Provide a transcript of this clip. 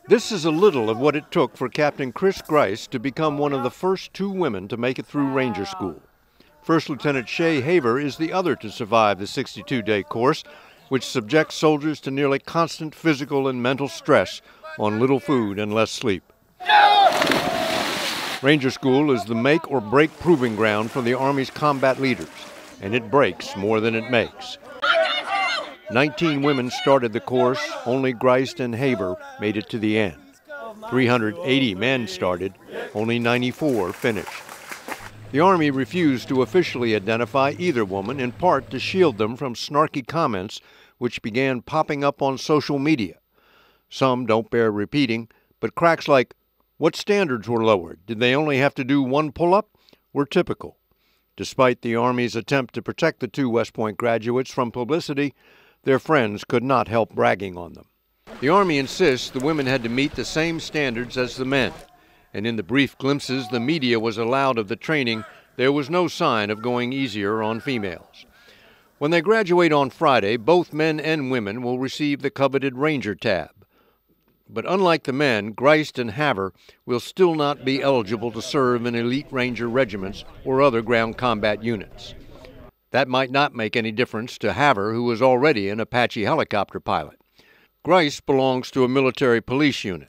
This is a little of what it took for Captain Chris Grice to become one of the first 2 women to make it through Ranger School. First Lieutenant Shay Haver is the other to survive the 62-day course, which subjects soldiers to nearly constant physical and mental stress on little food and less sleep. Ranger School is the make or break proving ground for the Army's combat leaders, and it breaks more than it makes. 19 women started the course, only Grice and Haver made it to the end. 380 men started, only 94 finished. The Army refused to officially identify either woman, in part to shield them from snarky comments which began popping up on social media. Some don't bear repeating, but cracks like, "What standards were lowered? Did they only have to do 1 pull-up?" were typical. Despite the Army's attempt to protect the 2 West Point graduates from publicity, their friends could not help bragging on them. The Army insists the women had to meet the same standards as the men, and in the brief glimpses the media was allowed of the training, there was no sign of going easier on females. When they graduate on Friday, both men and women will receive the coveted Ranger tab. But unlike the men, Grice and Haver will still not be eligible to serve in elite Ranger regiments or other ground combat units. That might not make any difference to Haver, who was already an Apache helicopter pilot. Grice belongs to a military police unit.